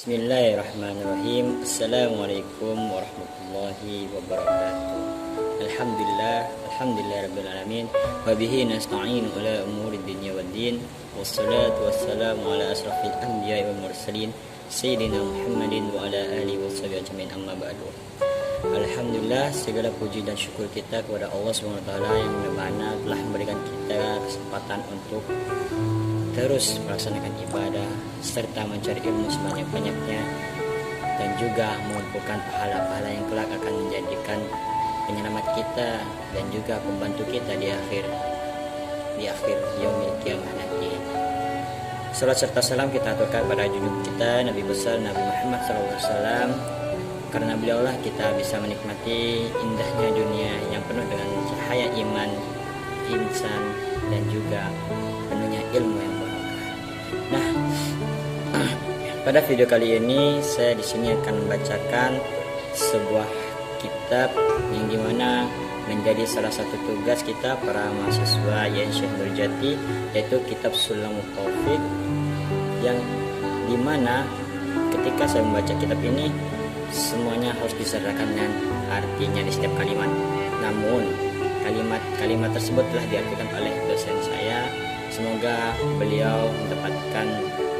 Bismillahirrahmanirrahim. Assalamualaikum warahmatullahi wabarakatuh. Alhamdulillah rabbil alamin. Wa bihi nasta'inu ala umuri dunya waddin. Wassalatu wassalamu ala asrafil anbiya'i wal mursalin sayyidina Muhammadin wa ala alihi washabihi ajmain, amma ba'du. Alhamdulillah, segala puji dan syukur kita kepada Allah SWT yang mana telah memberikan kita kesempatan untuk terus melaksanakan ibadah serta mencari ilmu sebanyak-banyaknya, dan juga mengumpulkan pahala-pahala yang kelak akan menjadikan penyelamat kita dan juga pembantu kita di akhir yaumil qiyamah nanti. Salat serta salam kita aturkan pada junjungan kita Nabi besar Nabi Muhammad SAW, karena beliaulah kita bisa menikmati indahnya dunia yang penuh dengan cahaya iman, insan, dan juga penuhnya ilmu yang barokah. Nah, pada video kali ini saya di sini akan membacakan sebuah kitab yang dimana menjadi salah satu tugas kita para mahasiswa YN Syekh Nurjati, yaitu kitab Sulamut Taufik, yang dimana ketika saya membaca kitab ini semuanya harus disertakan dengan artinya di setiap kalimat. Namun kalimat-kalimat tersebut telah diartikan oleh dosen saya. Semoga beliau mendapatkan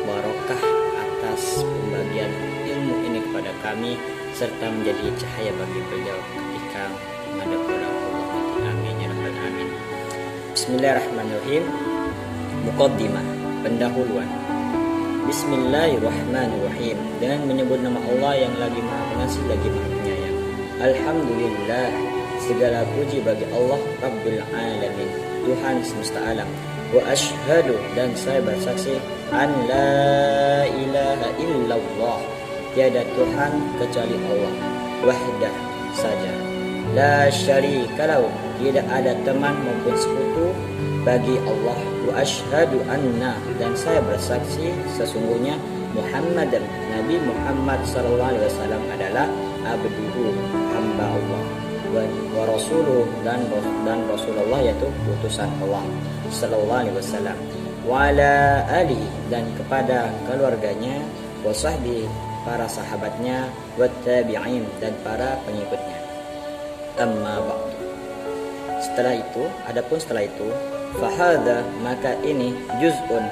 barokah atas pembagian ilmu ini kepada kami, serta menjadi cahaya bagi beliau ketika menghadap kepada Allah. Amin ya rabbal alamin. Bismillahirrahmanirrahim. Muqaddimah, pendahuluan. Bismillahirrahmanirrahim. Dengan menyebut nama Allah yang lagi Maha Pengasih lagi Maha Penyayang. Alhamdulillah, segala puji bagi Allah Rabbul Alamin, Tuhan semesta alam. Wa ashhadu, dan saya bersaksi, an la ilaha illallah, tiada Tuhan kecuali Allah, wahdah saja, la syarikalahu, tidak ada teman maupun sekutu bagi Allah. Wa ashhadu anna, dan saya bersaksi sesungguhnya Muhammadan, Nabi Muhammad SAW adalah abduhu, hamba Allah, wa rasuluh, dan Rasulullah, yaitu utusan Allah sallallahu alaihi wasallam, wa ala alihi, dan kepada keluarganya, wa sahbihi, para sahabatnya, wa tabi'in, dan para pengikutnya. Amma ba'du. Setelah itu, fahadha, maka ini juz'un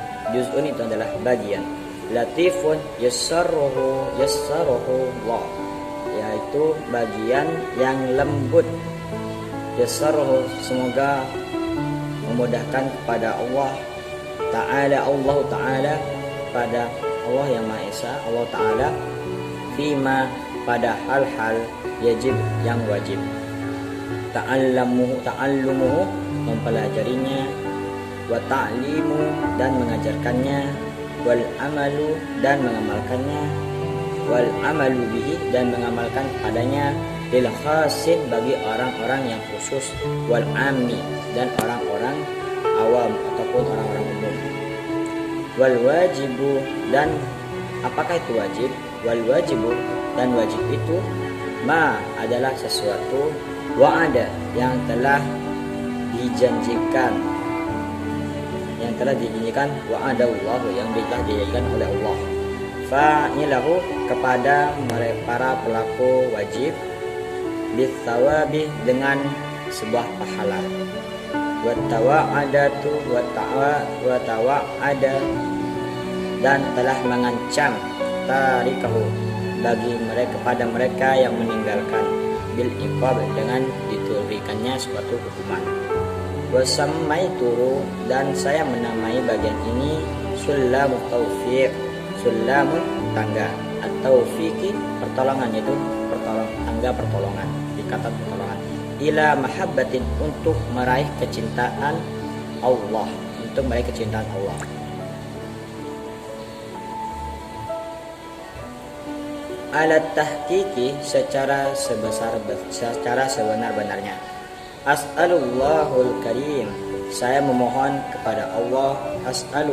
itu adalah bagian, latifun yassaruhu Allah, yaitu bagian yang lembut, yassaruhu, semoga memudahkan kepada Allah Ta'ala, pada Allah yang Maha Esa, Allah Ta'ala, fima, pada hal-hal, yajib, yang wajib, ta'allumuhu, mempelajarinya, wa ta'limu, dan mengajarkannya, wal amalu, dan mengamalkannya, wal amalu bihi, dan mengamalkan padanya, lil khasin, bagi orang-orang yang khusus, wal ammi, dan orang-orang awam ataupun orang-orang umum, wal wajibu, dan apakah itu wajib? Wal wajibu, dan wajib itu ma, adalah sesuatu, wa'ada, yang telah dijanjikan, wa'ada Allah, yang telah dijanjikan oleh Allah, fa'ilahu, kepada para pelaku wajib, bithawabi, dengan sebuah pahala, wa tawa'adatu, wa tawa'ada, dan telah mengancam, tarikahu, bagi mereka, kepada mereka yang meninggalkan, bil iqab, dengan diberikannya suatu hukuman. Wa sammaituru, dan saya menamai bagian ini sulamut taufiq, sulamun, tangga, atau taufiqi, pertolongan, yaitu tangga pertolongan, ikatan pertolongan, ila mahabbatin, untuk meraih kecintaan Allah, alat tahqiqi, secara sebenar-benarnya. As'alullahul karim, saya memohon kepada Allah,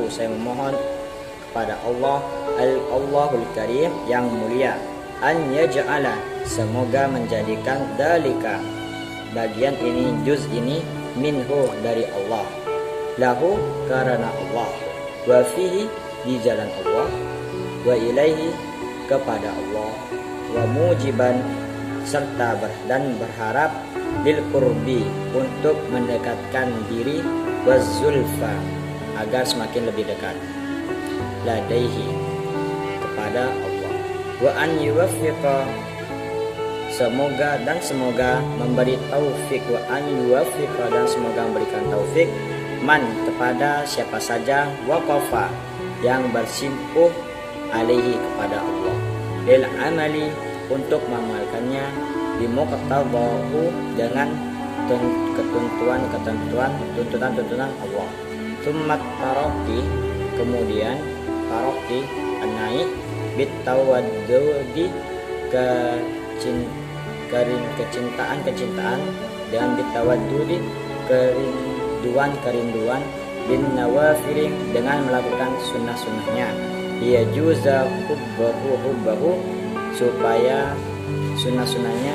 saya memohon kepada Allah, Allahul karim, yang mulia, an yaj'ala, semoga menjadikan dalika, bagian ini, juz ini, minhu, dari Allah, lahu, karena Allah, wa fihi, di jalan Allah, wa ilaihi, kepada Allah, wa mujiban serta berharap lil qurbi untuk mendekatkan diri, wazulfa agar semakin lebih dekat, ladaihi kepada Allah, wa an yuwaffiqa semoga memberi taufik, wa an yuwaffiqa dan semoga memberikan taufik man kepada siapa saja waqafa yang bersimpuh alaihi kepada Allah, lil amali untuk mengamalkannya, bimuqtadahu dengan tuntutan Allah. Tsummat taraqi kemudian taraqi naik bitawaddudi kecintaan dan bitawaddudi kerinduan bin nawafil dengan melakukan sunnah-sunnahnya, dia juza hubbahu supaya sunnah-sunnahnya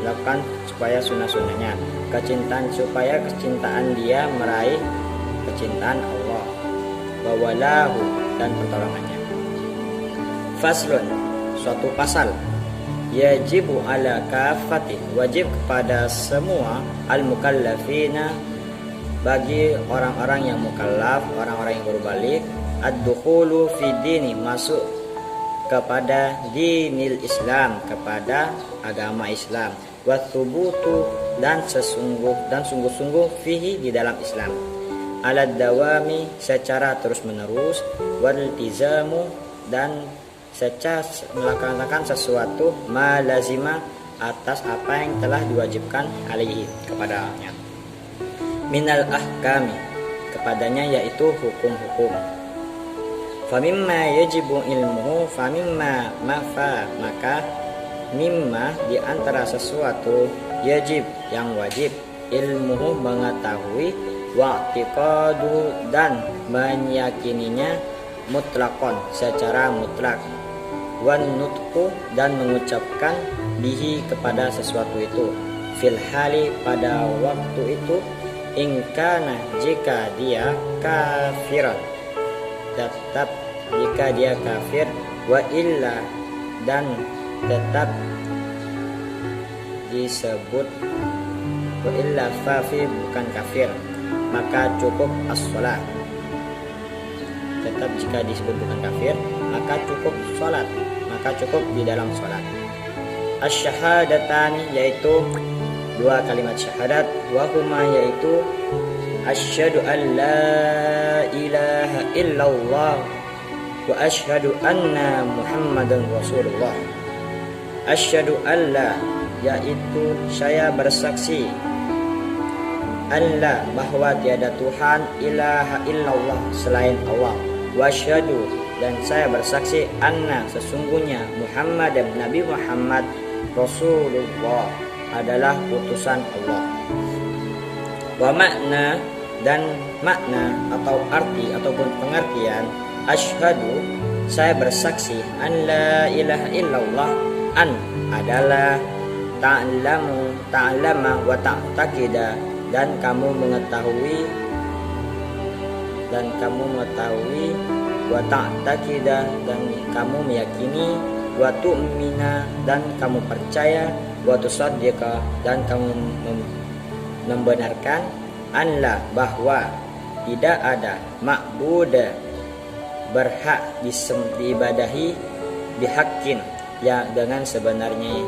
lakukan, supaya sunnah-sunnahnya kecintaan dia meraih kecintaan Allah, wawalahu dan pertolongannya. Faslun suatu pasal, yajibu ala kafati wajib kepada semua al-mukallafina bagi orang-orang yang mukallaf, orang-orang yang berbalik, ad-dukhulu fi dini masuk kepada dinil Islam, kepada agama Islam, wa thubutu dan sungguh-sungguh fihi di dalam Islam, alad dawami secara terus-menerus, wal iltizamu dan secara melaksanakan sesuatu malazima atas apa yang telah diwajibkan alaihi kepadanya, minal ahkami kepadanya yaitu hukum-hukum. Famimma yajibu ilmuhu maka mimma di antara sesuatu yajib yang wajib ilmuhu mengetahui, wa'tiqadu dan meyakininya, mutlakon secara mutlak, wan nutqu dan mengucapkan bihi kepada sesuatu itu, fil hali pada waktu itu, ingkana jika dia kafiran tetap jika dia kafir, wa illa dan tetap disebut wa illa fafi bukan kafir, maka cukup as-shalah. Tetap jika disebut bukan kafir maka cukup salat, maka cukup di dalam salat. Asy-syahadatani yaitu dua kalimat syahadat, wa huma yaitu asyhadu an la ilaha illallah wa asyhadu anna muhammadan rasulullah. Asyhadu an la yaitu saya bersaksi, Allah bahwa tiada Tuhan ilaha illallah selain Allah, wa asyhadu dan saya bersaksi anna sesungguhnya Muhammad dan Nabi Muhammad Rasulullah adalah utusan Allah. Wa makna dan makna atau arti ataupun pengertian asyhadu saya bersaksi an la ilaha illallah, an adalah ta'lama wa ta'taqida dan kamu mengetahui wa ta'taqida dan kamu meyakini, wa tu'mina dan kamu percaya, wa tusaddiqa dan kamu membenarkan, anla bahwa tidak ada ma'budah berhak diibadahi bihaqqin ya dengan sebenarnya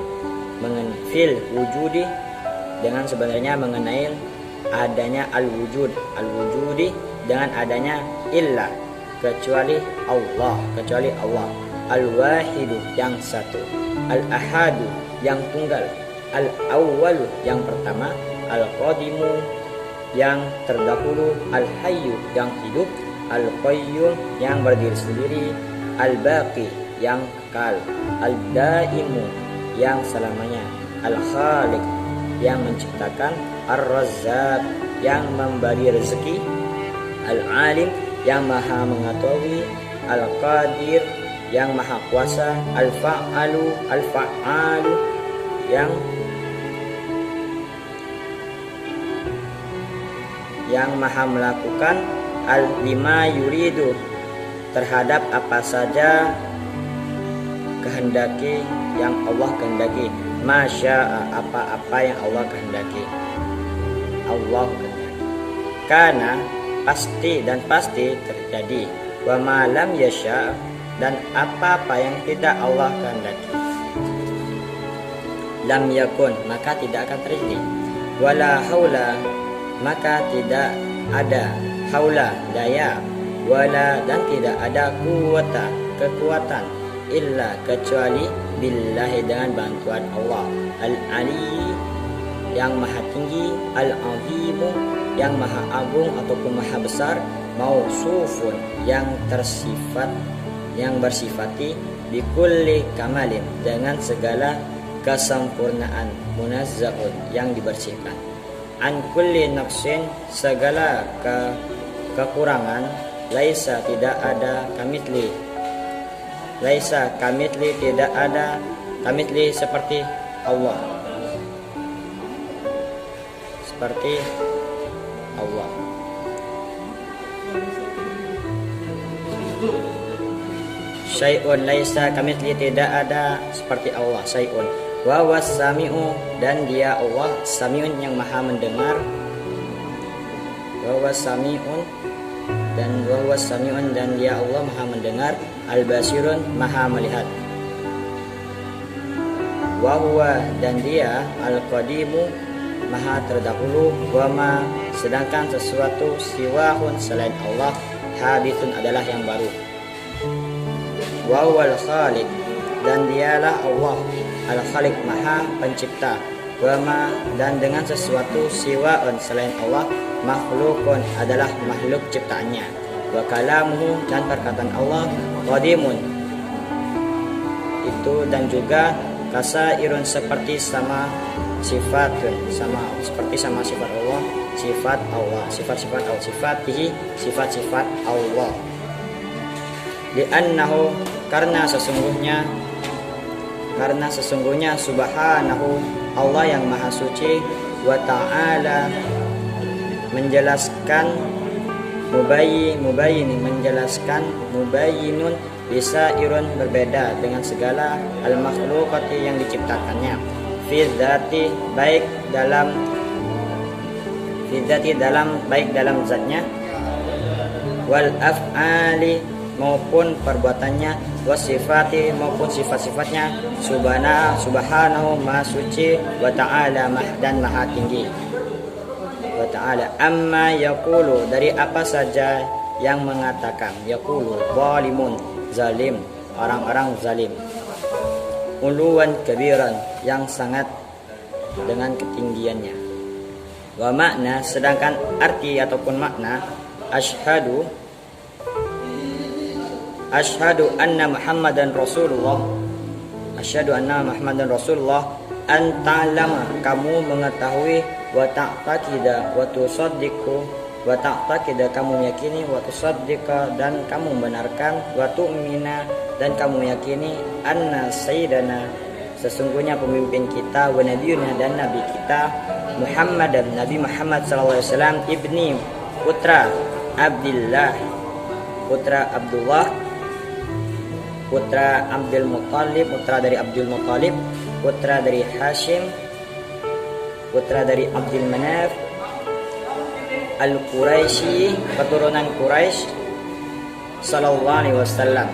mengenfil wujudi dengan sebenarnya mengenai adanya al-wujudi dengan adanya illa kecuali Allah al-wahidu yang satu, al-ahadu yang tunggal, al-awwalu yang pertama, al-qadimu yang terdahulu, al-hayyu yang hidup, al-qayyum yang berdiri sendiri, al-baqi yang kekal, al-daimu yang selamanya, al-khaliq yang menciptakan, ar-razzaq yang memberi rezeki, al-alim yang maha mengetahui, al-qadir yang maha kuasa, al-fa'alu yang maha melakukan, al-lima yuridu terhadap apa saja kehendaki yang Allah kehendaki, masya'a apa-apa yang Allah kehendaki. Allah kehendaki. Karena pasti dan pasti terjadi. Wa ma lam yasha, dan apa-apa yang tidak Allah kehendaki, lam yakun, maka tidak akan terjadi. Wala haula, maka tidak ada haula daya, wala dan tidak ada kuwata kekuatan, illa kecuali billahi dengan bantuan Allah, al-ali yang maha tinggi, al-azimu yang maha agung ataupun maha besar, mausufun yang tersifat, yang bersifati bikulli kamalin dengan segala kesempurnaan, munazzahun yang dibersihkan, an kulli naqsin segala kekurangan, laisa tidak ada kamitsli, laisa kamitsli tidak ada kamitsli seperti Allah, seperti Allah. Syai'un laisa kamitsli tidak ada seperti Allah, syai'un. Wa was-sami'u dan dia Allah sami'un yang maha mendengar. Wa was-sami'un dan dia Allah maha mendengar, al-basirun maha melihat. Wa huwa dan dia al-qadimu maha terdahulu, wa ma sedangkan sesuatu siwahun selain Allah hadithun adalah yang baru. Wa huwal khaliq dan dialah Allah al-khaliq maha pencipta, wa ma dan dengan sesuatu siwa'un selain Allah makhlukun adalah makhluk ciptaannya, wa kalamuhu dan perkataan Allah qadimun itu dan juga kasairun seperti sama sifatun seperti sama sifat Allah, sifat Allah, sifat-sifat Allah, sifatihi sifat-sifat Allah. Li'annahu karena sesungguhnya subhanahu Allah yang maha suci, wa ta'ala menjelaskan mubayyinun bisa irun berbeda dengan segala al-makhluqati yang diciptakannya, fi dzati baik dalam zatnya, wal af'ali maupun perbuatannya, wasifati maupun sifat-sifatnya, subhanahu maha suci, wa ta'ala dan maha tinggi, wa ta'ala amma yaqulu dari apa saja yang mengatakan, yaqulu zalimun zalim, orang-orang zalim, uluwan kabiran yang sangat dengan ketinggiannya, wa makna sedangkan arti ataupun makna asyhadu anna Muhammadan Rasulullah, asyhadu anna Muhammadan Rasulullah, an ta'lama kamu mengetahui, wa ta'taqida wa tusaddiqu, wa ta'taqida kamu meyakini, wa tusaddiqa dan kamu membenarkan, wa tu'mina dan kamu meyakini, anna sayyidana sesungguhnya pemimpin kita, wa nabiyuna dan nabi kita, Muhammadan Nabi Muhammad sallallahu alaihi wasallam, ibni putra Abdullah, putra Abdul Muttalib, putra dari Abdul Muttalib, putra dari Hashim, putra dari Abdul Manaf, Al-Quraisy, keturunan Quraisy, sallallahu alaihi wasallam,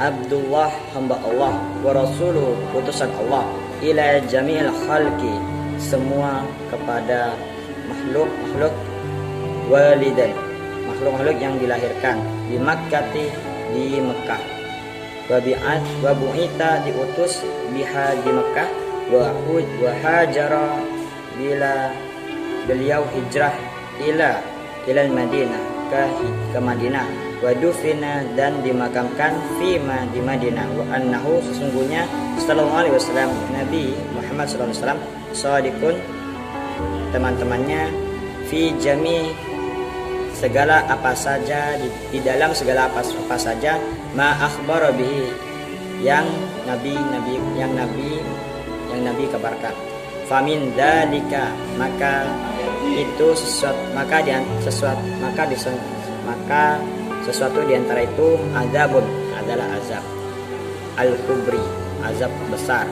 Abdullah hamba Allah, wa rasuluh utusan Allah, ila jami'il khalqi semua kepada makhluk walidan makhluk yang dilahirkan, di Makkati di Mekah, wa bu'ita diutus biha di Mekah, wa hajara bila beliau hijrah ilal Madinah ke Madinah, wa dufina dan dimakamkan fima di Madinah, wa annahu sesungguhnya sallallahu alaihi wasallam Nabi Muhammad sallallahu alaihi wasallam shadiqun teman-temannya fi jami segala apa saja di dalam segala apa saja ma akhbara bihi yang nabi kabarkan, famin dalika maka itu sesuatu di antara itu azabun adalah azab, al-kubri, azab besar,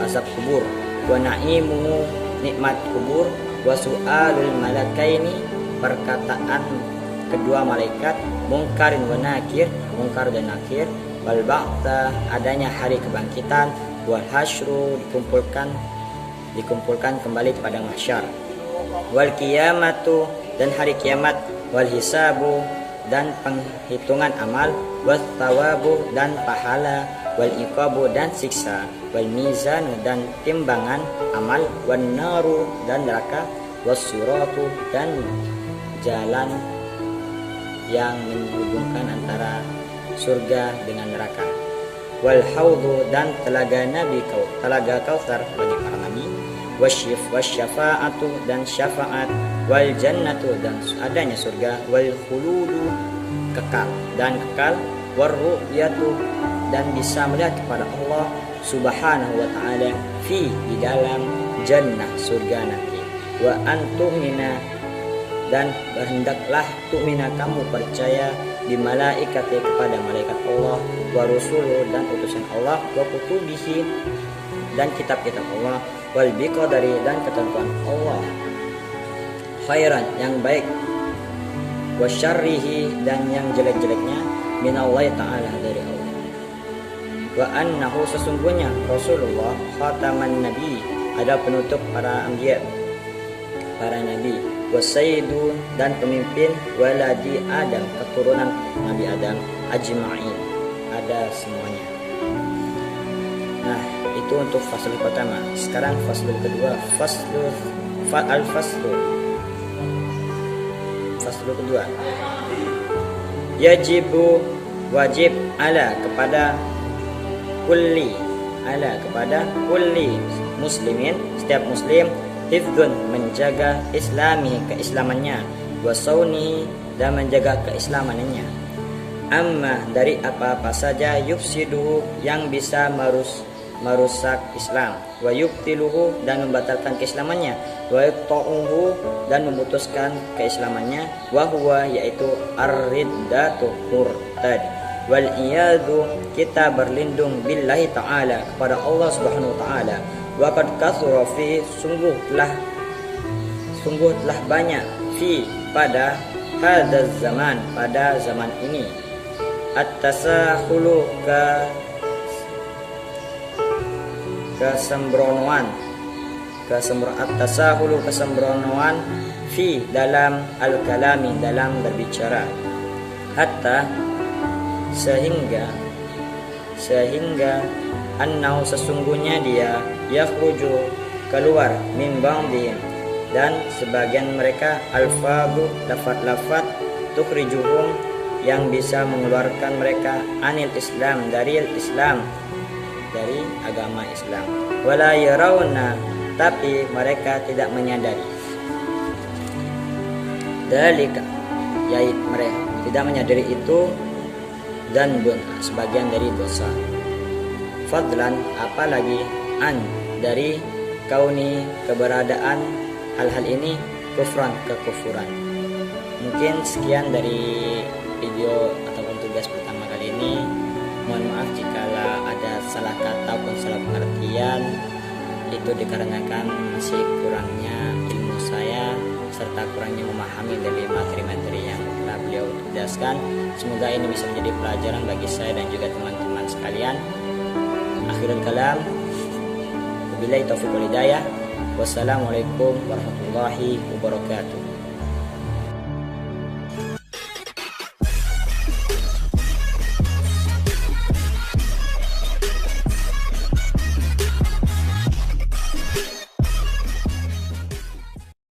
azab kubur, wa na'imuhu, nikmat kubur, wa su'alul malakaini, perkataan kedua malaikat, mungkarin wa nakir, mungkar dan nakir, wal ba'tsa, adanya hari kebangkitan, wal hasyru, dikumpulkan kembali kepada mahsyar, wal qiyamatu, dan hari kiamat, wal hisabu, dan penghitungan amal, was tawabu, dan pahala, wal iqabu, dan siksa, wal mizan, dan timbangan amal, wan naru, dan neraka, was siratu, dan jalan yang menghubungkan antara surga dengan neraka, wal haudhu, dan telaga Kautsar bagi para nabi, wasyafa'atu, dan syafaat, wal jannatu, dan adanya surga, wal khuludu, kekal, war ru'yatu, dan bisa melihat kepada Allah Subhanahu wa ta'ala di dalam jannah, surga nanti, wa antumina, dan berhendaklah tu'mina, kamu percaya, di malaikati, kepada malaikat Allah, wa rusuluh, dan utusan Allah, wa kutubihi, dan kitab-kitab Allah, wal biqadari, dan ketentuan Allah, khairan, yang baik, wa syarrihi, dan yang jelek-jeleknya, minallahi ta'ala, dari Allah, wa annahu, sesungguhnya Rasulullah, khataman nabi, ada penutup para anbiya, para nabi, wa sayyidu, dan pemimpin, waladi Adam, keturunan Nabi Adam, ajma'in, ada semuanya. Nah, itu untuk fasal pertama. Sekarang fasal kedua, fasal kedua, yajibu, wajib, kepada kulli muslimin, setiap muslim, hifdzun, menjaga islami, keislamannya, wa saunihi, dan menjaga keislamannya, amma, dari apa-apa saja, yufsiduhu, yang bisa merusak Islam, wa yubtiluhu, dan membatalkan keislamannya, wa yaqta'uhu, dan memutuskan keislamannya, wa huwa, yaitu ar-riddatu, murtad, wal iyadu, kita berlindung billahi ta'ala, kepada Allah Subhanahu wa ta'ala, wa qad kathura fi, sungguh telah banyak, fi, pada hadzal zaman, pada zaman ini, at-tasahulu, kesembronoan, fi, dalam al-kalami, dalam berbicara, hatta, sehingga annahu, sesungguhnya dia, yakhruju, keluar, min ba'dihim, dan sebagian mereka, alfadhu, lafaz-lafaz, tukhrijuhum, yang bisa mengeluarkan mereka, anil Islam, dari Islam, dari agama Islam, wala yarawna, tapi mereka tidak menyadari, dalika, yaitu mereka tidak menyadari itu, dan sebagian dari dosa, fadlan, apalagi, an, dari kauni, keberadaan hal-hal ini, kufran, kekufuran. Mungkin sekian dari video ataupun tugas pertama kali ini. Mohon maaf jika ada salah kata ataupun salah pengertian, itu dikarenakan masih kurangnya ilmu saya serta kurangnya memahami dari materi-materi yang telah beliau jelaskan. Semoga ini bisa menjadi pelajaran bagi saya dan juga teman-teman sekalian. Akhirul kalam, wabillahi taufiq wal hidayah. Wassalamualaikum warahmatullahi wabarakatuh.